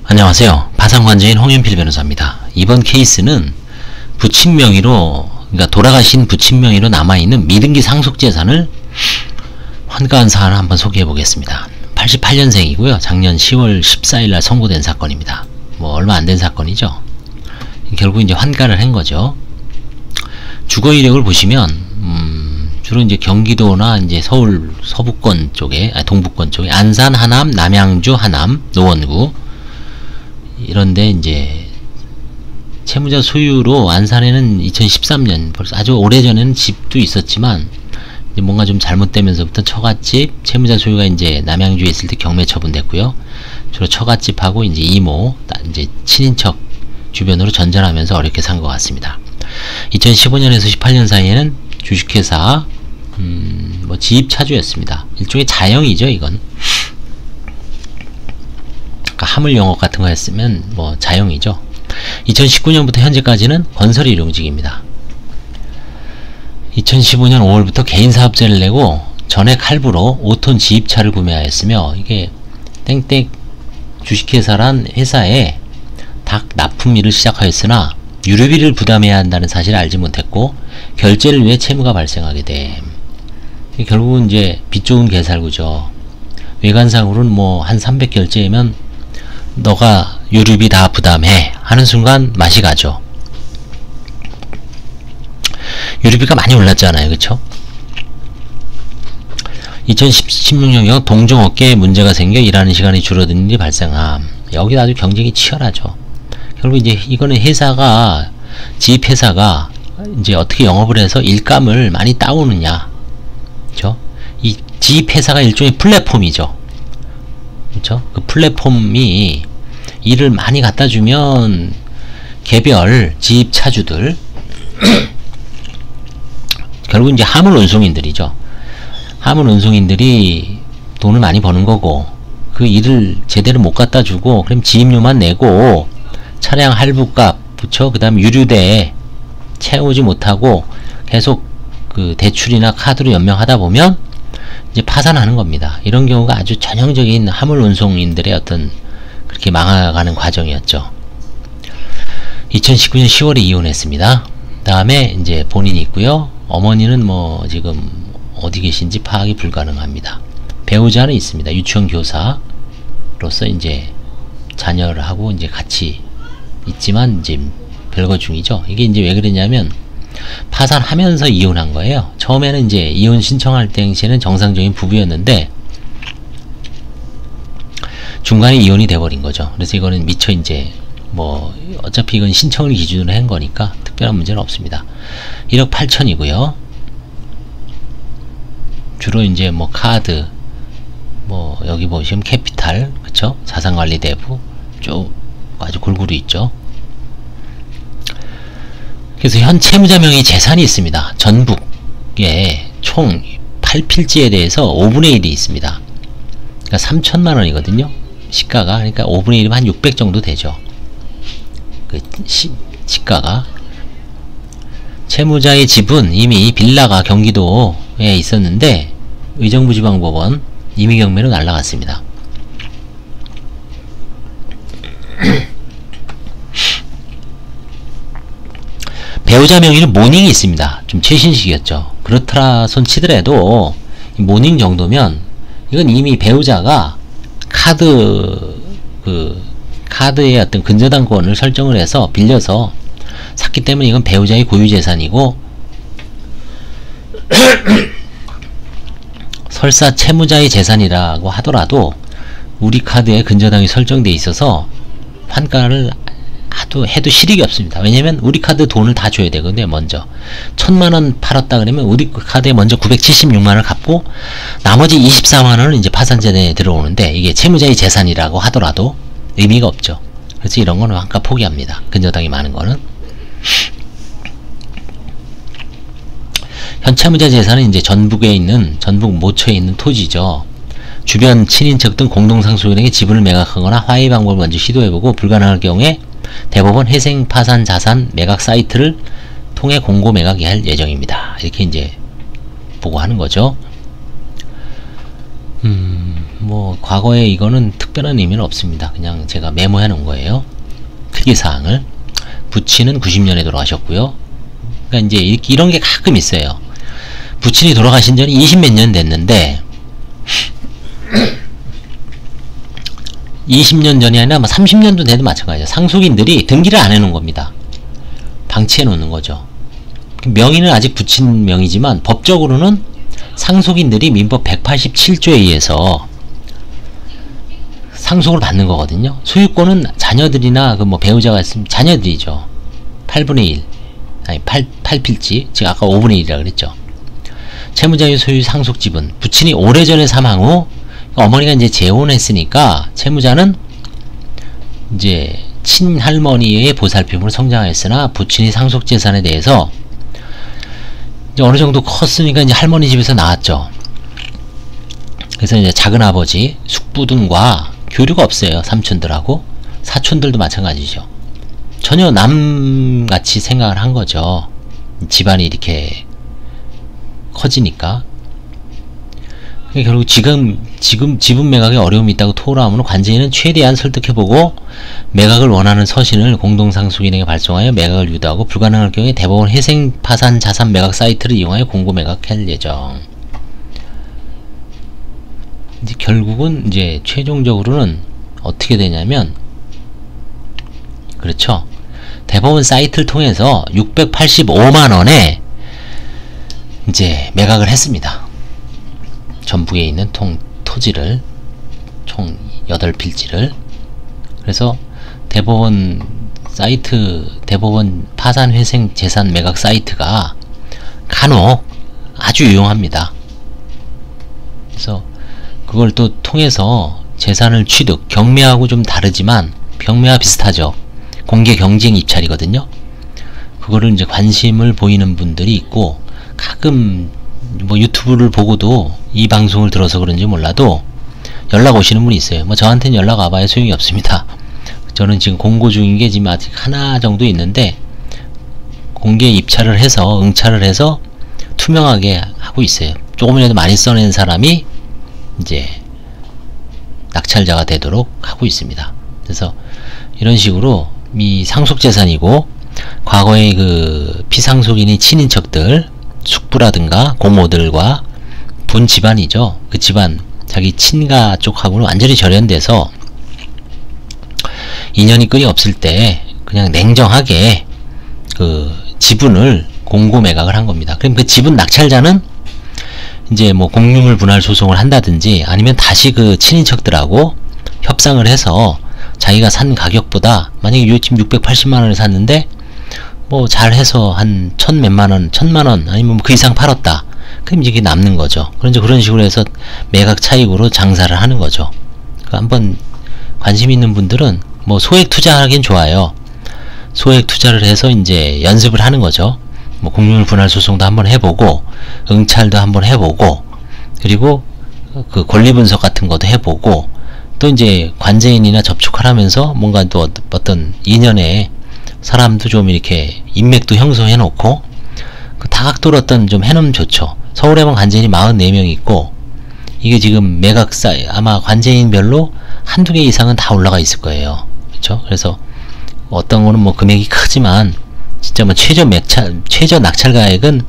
안녕하세요. 파산관제인 홍윤필 변호사입니다. 이번 케이스는 부친 명의로, 그러니까 돌아가신 부친 명의로 남아있는 미등기 상속재산을 환가한 사안을 한번 소개해 보겠습니다. 88년생이고요. 작년 10월 14일날 선고된 사건입니다. 뭐 얼마 안 된 사건이죠. 결국 이제 환가를 한 거죠. 주거 이력을 보시면 주로 이제 경기도나 이제 서울 서부권 쪽에, 동부권 쪽에 안산, 하남, 남양주, 하남, 노원구 이런데 이제 채무자 소유로 안산에는 2013년 벌써 아주 오래전에는 집도 있었지만 이제 뭔가 좀 잘못되면서부터 처갓집, 채무자 소유가 이제 남양주에 있을 때 경매 처분됐고요. 주로 처갓집하고 이제 이모, 이제 친인척 주변으로 전전하면서 어렵게 산 것 같습니다. 2015년에서 18년 사이에는 주식회사 뭐 지입 차주였습니다. 일종의 자영이죠, 이건. 그러니까 하물 영업 같은 거 했으면 뭐 자영이죠. 2019년부터 현재까지는 건설 일용직입니다. 2015년 5월부터 개인사업자를 내고 전액 할부로 5톤 지입차를 구매하였으며, 이게 땡땡 주식회사란 회사에 닭 납품일을 시작하였으나 유류비를 부담해야 한다는 사실을 알지 못했고 결제를 위해 채무가 발생하게 돼. 결국은 이제 빚 좋은 개살구죠. 외관상으로는 뭐 한 300 결제면 너가 유류비 다 부담해 하는 순간 맛이 가죠. 유류비가 많이 올랐잖아요, 그쵸? 2016년경 동종업계에 문제가 생겨 일하는 시간이 줄어드는 일이 발생함. 여기 아주 경쟁이 치열하죠. 결국 이제 이거는 회사가, 지입회사가 이제 어떻게 영업을 해서 일감을 많이 따오느냐, 그쵸? 이 지입회사가 일종의 플랫폼이죠. 그쵸? 그 플랫폼이 일을 많이 갖다 주면 개별 지입차주들 결국 이제 하물 운송인들이죠. 하물 운송인들이 돈을 많이 버는 거고, 그 일을 제대로 못 갖다 주고 그럼 지입료만 내고 차량 할부값 붙여 그 다음 유류대에 채우지 못하고 계속 그 대출이나 카드로 연명하다 보면 이제 파산하는 겁니다. 이런 경우가 아주 전형적인 화물 운송인들의 어떤 그렇게 망해가는 과정이었죠. 2019년 10월에 이혼했습니다. 다음에 이제 본인이 있고요. 어머니는 뭐 지금 어디 계신지 파악이 불가능합니다. 배우자는 있습니다. 유치원 교사로서 이제 자녀하고 이제 같이 있지만 이제 별거 중이죠. 이게 이제 왜 그랬냐면 파산하면서 이혼한 거예요. 처음에는 이제 이혼 신청할 당시에는 정상적인 부부였는데 중간에 이혼이 돼버린 거죠. 그래서 이거는 미처 이제 뭐 어차피 이건 신청을 기준으로 한 거니까 특별한 문제는 없습니다. 1억 8천이고요. 주로 이제 뭐 카드, 뭐 여기 보시면 캐피탈, 그쵸? 자산관리대부 쭉 아주 골고루 있죠. 그래서 현 채무자 명의 재산이 있습니다. 전북에 총 8필지에 대해서 5분의 1이 있습니다. 그러니까 3천만 원이거든요. 시가가. 그러니까 5분의 1이면 한 600 정도 되죠. 그 시가가. 채무자의 집은 이미 빌라가 경기도에 있었는데 의정부지방법원 임의경매로 날라갔습니다. 배우자 명의는 모닝이 있습니다. 좀 최신식이었죠. 그렇더라 손 치더라도 모닝 정도면 이건 이미 배우자가 카드의 어떤 근저당권을 설정을 해서 빌려서 샀기 때문에 이건 배우자의 고유재산이고 설사 채무자의 재산이라고 하더라도 우리 카드에 근저당이 설정되어 있어서 환가를 해도 실익이 없습니다. 왜냐면 우리 카드 돈을 다 줘야 되거든요. 먼저 1000만원 팔았다 그러면 우리 카드에 먼저 976만원을 갚고 나머지 24만원은 이제 파산재단에 들어오는데 이게 채무자의 재산이라고 하더라도 의미가 없죠. 그래서 이런 거는 환가 포기합니다. 근저당이 많은 거는. 현 채무자 재산은 이제 전북 모처에 있는 토지죠. 주변 친인척 등 공동상속인에게 지분을 매각하거나 화해 방법을 먼저 시도해보고 불가능할 경우에 대법원 회생 파산 자산 매각 사이트를 통해 공고 매각이 할 예정입니다. 이렇게 이제 보고하는 거죠. 뭐 과거에 이거는 특별한 의미는 없습니다. 그냥 제가 메모해 놓은 거예요. 특이사항을. 부친은 90년에 돌아가셨고요. 그러니까 이제 이런 게 가끔 있어요. 부친이 돌아가신 지는 20몇 년 됐는데 20년 전이 아니라 30년도 돼도 마찬가지죠. 상속인들이 등기를 안 해놓은 겁니다. 방치해 놓는 거죠. 명의는 아직 부친 명의지만 법적으로는 상속인들이 민법 187조에 의해서 상속을 받는 거거든요. 소유권은 자녀들이나 그 뭐 배우자가 있으면 자녀들이죠. 8분의 1 아니 8필지 지금 아까 5분의 1이라 그랬죠. 채무자의 소유 상속 지분. 부친이 오래전에 사망 후 어머니가 이제 재혼했으니까 채무자는 이제 친할머니의 보살핌으로 성장했으나 부친이 상속 재산에 대해서 이제 어느 정도 컸으니까 이제 할머니 집에서 나왔죠. 그래서 이제 작은아버지, 숙부 등과 교류가 없어요. 삼촌들하고. 사촌들도 마찬가지죠. 전혀 남같이 생각을 한 거죠. 집안이 이렇게 커지니까. 결국 지금 지분 매각에 어려움이 있다고 토로하므로 관제인은 최대한 설득해보고 매각을 원하는 서신을 공동상속인에게 발송하여 매각을 유도하고 불가능할 경우에 대법원 회생 파산 자산 매각 사이트를 이용하여 공고 매각할 예정. 이제 결국은 이제 최종적으로는 어떻게 되냐면 그렇죠. 대법원 사이트를 통해서 685만원에 이제 매각을 했습니다. 전북에 있는 토지를 총 8필지를. 그래서 대법원 사이트, 대법원 파산회생 재산 매각 사이트가 간혹 아주 유용합니다. 그래서 그걸 또 통해서 재산을 취득, 경매하고 좀 다르지만 경매와 비슷하죠. 공개 경쟁 입찰이거든요. 그거를 이제 관심을 보이는 분들이 있고, 가끔 뭐 유튜브를 보고도 이 방송을 들어서 그런지 몰라도 연락 오시는 분이 있어요. 뭐 저한테는 연락 와봐야 소용이 없습니다. 저는 지금 공고 중인 게 지금 아직 하나 정도 있는데 공개 입찰을 해서 응찰을 해서 투명하게 하고 있어요. 조금이라도 많이 써낸 사람이 이제 낙찰자가 되도록 하고 있습니다. 그래서 이런 식으로 이 상속재산이고 과거의 그 피상속인의 친인척들, 숙부라든가 고모들과 본 집안이죠. 그 집안, 자기 친가 쪽하고는 완전히 절연돼서 인연이 끈이 없을 때 그냥 냉정하게 그 지분을 공고 매각을 한 겁니다. 그럼 그 지분 낙찰자는 이제 뭐 공유물 분할 소송을 한다든지 아니면 다시 그 친인척들하고 협상을 해서 자기가 산 가격보다 만약에 지금 680만원에 샀는데 뭐 잘해서 한 천몇만원, 1000만원 아니면 그 이상 팔았다. 그럼 이게 남는 거죠. 그런데 그런 식으로 해서 매각 차익으로 장사를 하는 거죠. 그러니까 한번 관심 있는 분들은 뭐 소액 투자하긴 좋아요. 소액 투자를 해서 이제 연습을 하는 거죠. 뭐 공유물 분할 소송도 한번 해보고 응찰도 한번 해보고 그리고 그 권리 분석 같은 것도 해보고 또 이제 관제인이나 접촉을 하면서 뭔가 또 어떤 인연에 사람도 좀 이렇게 인맥도 형성해 놓고 그 다각도로 어떤 좀 해놓으면 좋죠. 서울에만 관제인이 44명 있고 이게 지금 매각사 아마 관제인별로 한두 개 이상은 다 올라가 있을 거예요. 그렇죠? 그래서 어떤 거는 뭐 금액이 크지만 진짜 뭐 최저 낙찰 가액은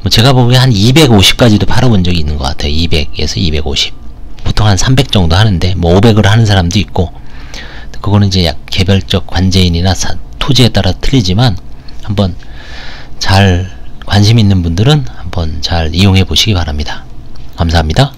뭐 제가 보기에 한 250까지도 팔아본 적이 있는 것 같아요. 200에서 250. 보통 한 300 정도 하는데 뭐 500으로 하는 사람도 있고 그거는 이제 개별적 관제인이나 토지에 따라 틀리지만 한번 잘 관심 있는 분들은 한번 잘 이용해 보시기 바랍니다. 감사합니다.